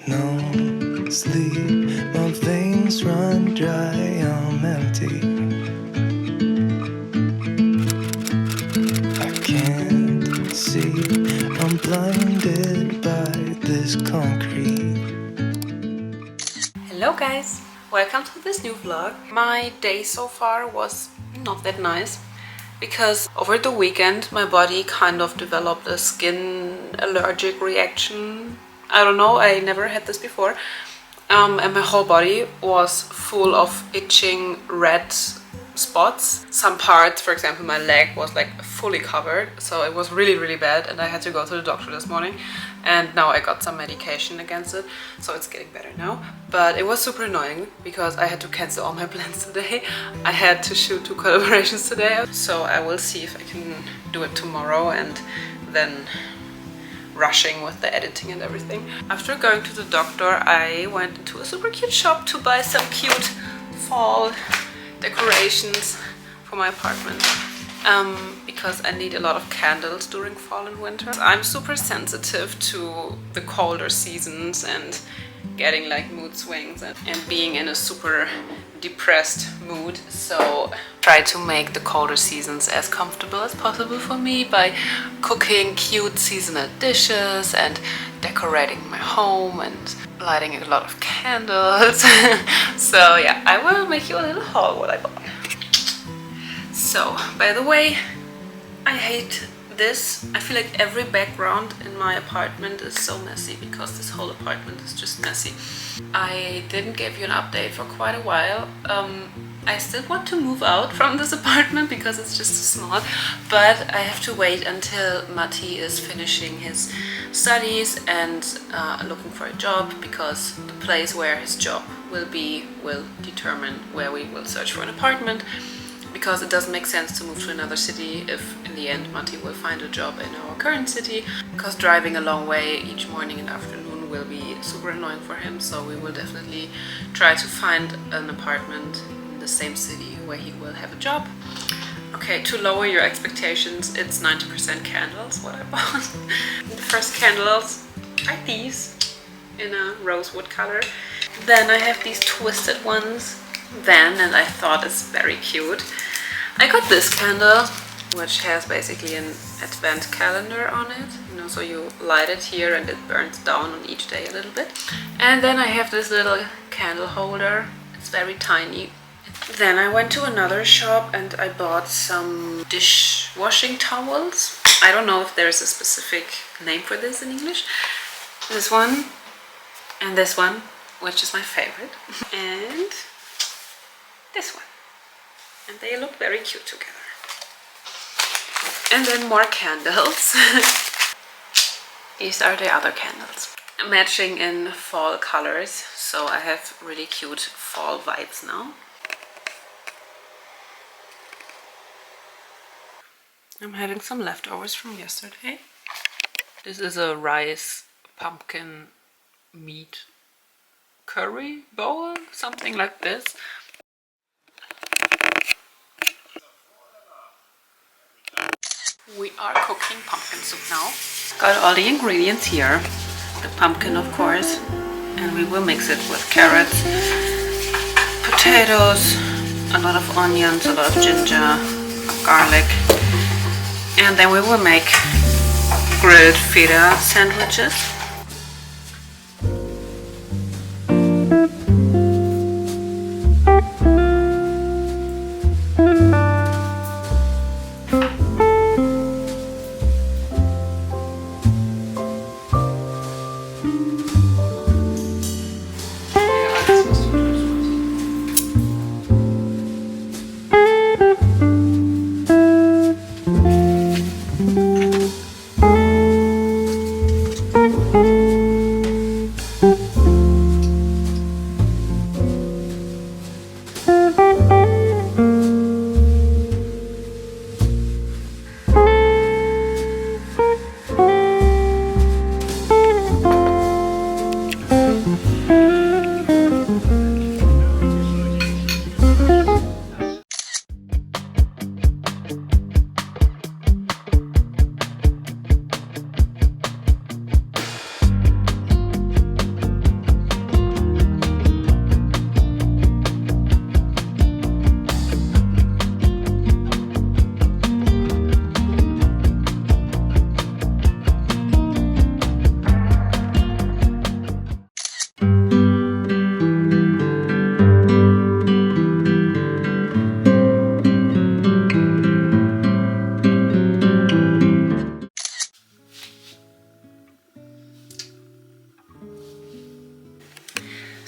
No sleep, my veins run dry, I'm empty. I can't see, I'm blinded by this concrete. Hello guys, welcome to this new vlog. My day so far was not that nice because over the weekend my body kind of developed a skin allergic reaction. I don't know, I never had this before. And my whole body was full of itching red spots. Some parts, for example my leg, was like fully covered, so it was really bad and I had to go to the doctor this morning, and now I got some medication against it, so it's getting better now. But it was super annoying because I had to cancel all my plans today. I had to shoot 2 collaborations today, so I will see if I can do it tomorrow and then rushing with the editing and everything. After going to the doctor, I went into a super cute shop to buy some cute fall decorations for my apartment, because I need a lot of candles during fall and winter. I'm super sensitive to the colder seasons and getting like mood swings and being in a super depressed mood, so try to make the colder seasons as comfortable as possible for me by cooking cute seasonal dishes and decorating my home and lighting a lot of candles. So yeah, I will make you a little haul what I bought. So, by the way, I hate this. I feel like every background in my apartment is so messy because this whole apartment is just messy. I didn't give you an update for quite a while. I still want to move out from this apartment because it's just too small, but I have to wait until Matti is finishing his studies and looking for a job, because the place where his job will be will determine where we will search for an apartment, because it doesn't make sense to move to another city if in the end Matti will find a job in our current city, because driving a long way each morning and afternoon will be super annoying for him. So we will definitely try to find an apartment the same city where he will have a job. Okay, to lower your expectations, it's 90% candles what I bought. The first candles are these in a rosewood color. Then I have these twisted ones, and I thought it's very cute. I got this candle, which has basically an advent calendar on it, you know, so you light it here and it burns down on each day a little bit. And then I have this little candle holder, it's very tiny. Then I went to another shop and I bought some dishwashing towels. I don't know if there's a specific name for this in English. This one and this one, which is my favorite, and this one. And they look very cute together. And then more candles. These are the other candles. Matching in fall colors, so I have really cute fall vibes now. I'm having some leftovers from yesterday. This is a rice pumpkin meat curry bowl, something like this. We are cooking pumpkin soup now. Got all the ingredients here. The pumpkin, of course, and we will mix it with carrots, potatoes, a lot of onions, a lot of ginger, garlic, and then we will make grilled feta sandwiches.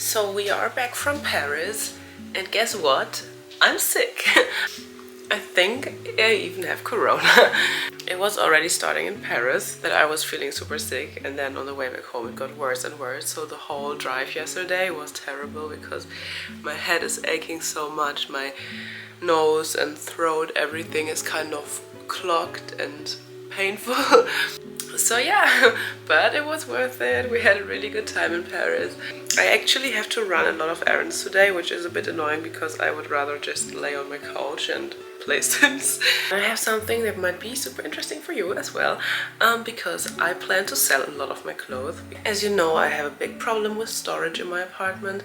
So we are back from Paris, and guess what? I'm sick. I think I even have corona. It was already starting in Paris that I was feeling super sick, and then on the way back home it got worse and worse. So the whole drive yesterday was terrible because my head is aching so much. My nose and throat, everything is kind of clogged and painful. So yeah, but it was worth it. We had a really good time in Paris. I actually have to run a lot of errands today, which is a bit annoying because I would rather just lay on my couch and play Sims. I have something that might be super interesting for you as well, because I plan to sell a lot of my clothes. As you know, I have a big problem with storage in my apartment.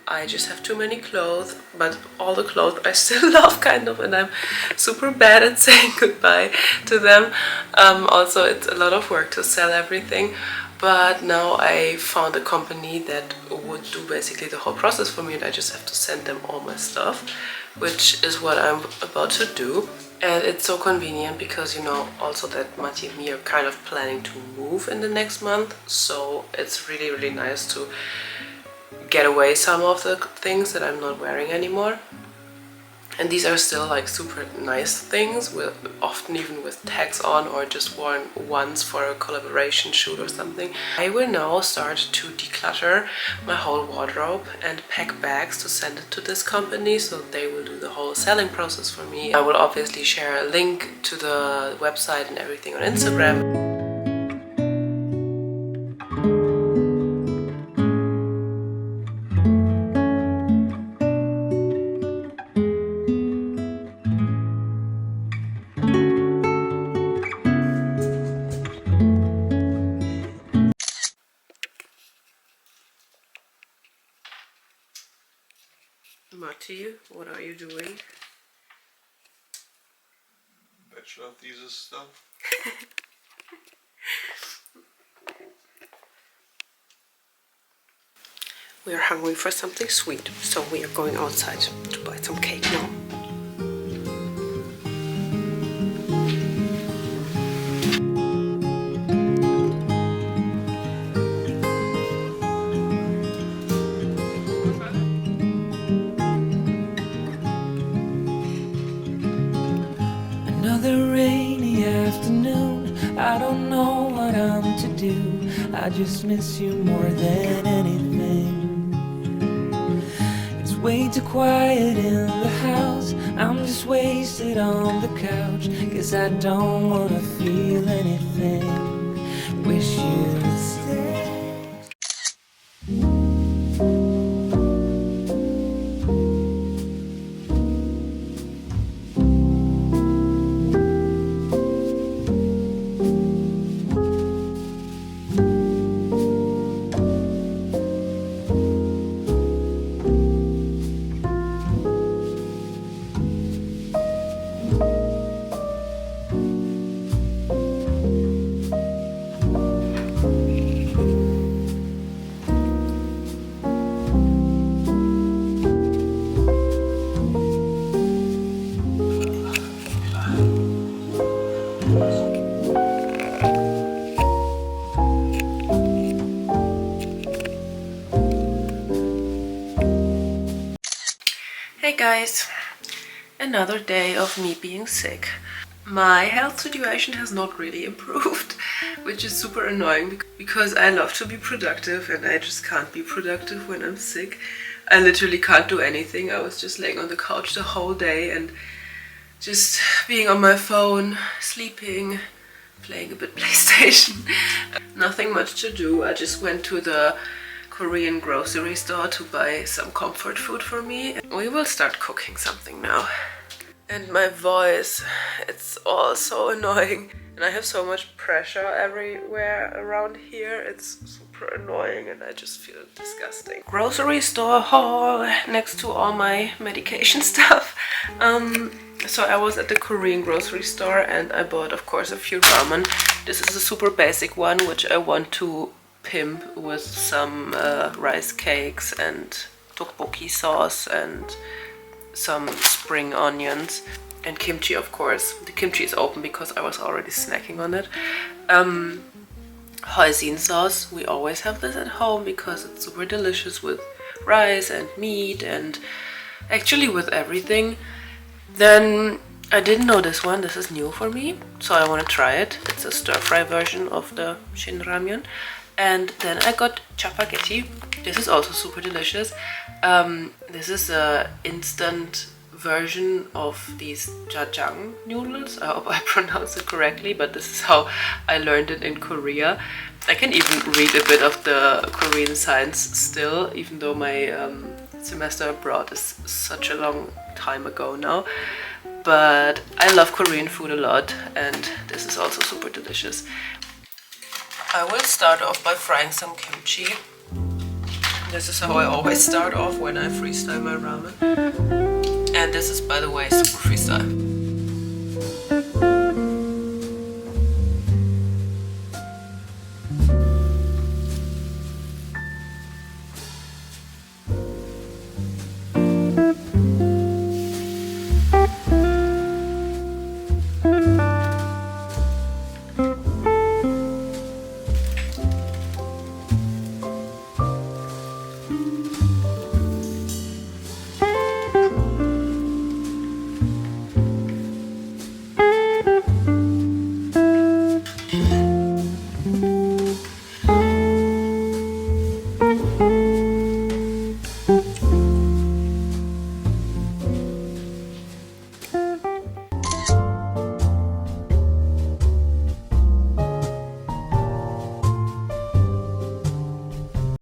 I just have too many clothes, but all the clothes I still love kind of, and I'm super bad at saying goodbye to them. Also, it's a lot of work to sell everything, but now I found a company that would do basically the whole process for me, and I just have to send them all my stuff, which is what I'm about to do. And it's so convenient because, you know, also that Matti and me are kind of planning to move in the next month, so it's really, really nice to get away some of the things that I'm not wearing anymore. And these are still like super nice things, with often even with tags on or just worn once for a collaboration shoot or something. I will now start to declutter my whole wardrobe and pack bags to send it to this company, so they will do the whole selling process for me. I will obviously share a link to the website and everything on Instagram. Matti, what are you doing? Bachelor thesis stuff. We are hungry for something sweet, so we are going outside to buy some cake now. Another rainy afternoon, I don't know what I'm to do. I just miss you more than anything. It's way too quiet in the house, I'm just wasted on the couch. Guess I don't wanna feel anything. Wish you'd stay. Hey guys, another day of me being sick. My health situation has not really improved, which is super annoying because I love to be productive and I just can't be productive when I'm sick. I literally can't do anything. I was just laying on the couch the whole day and just being on my phone, sleeping, playing a bit PlayStation. Nothing much to do. I just went to the Korean grocery store to buy some comfort food for me. We will start cooking something now. And my voice, it's all so annoying. And I have so much pressure everywhere around here. It's super annoying and I just feel disgusting. Grocery store haul next to all my medication stuff. So I was at the Korean grocery store and I bought, of course, a few ramen. This is a super basic one, which I want to pimp with some rice cakes and tteokbokki sauce and some spring onions and kimchi, of course. The kimchi is open because I was already snacking on it. hoisin sauce. We always have this at home because it's super delicious with rice and meat and actually with everything. Then I didn't know this one. This is new for me, so I want to try it. It's a stir-fry version of the shin ramyun. And then I got chapaghetti. This is also super delicious. This is a instant version of these jajang noodles. I hope I pronounce it correctly, but this is how I learned it in Korea. I can even read a bit of the Korean signs still, even though my semester abroad is such a long time ago now. But I love Korean food a lot, and this is also super delicious. I will start off by frying some kimchi. This is how I always start off when I freestyle my ramen. And this is, by the way, super freestyle.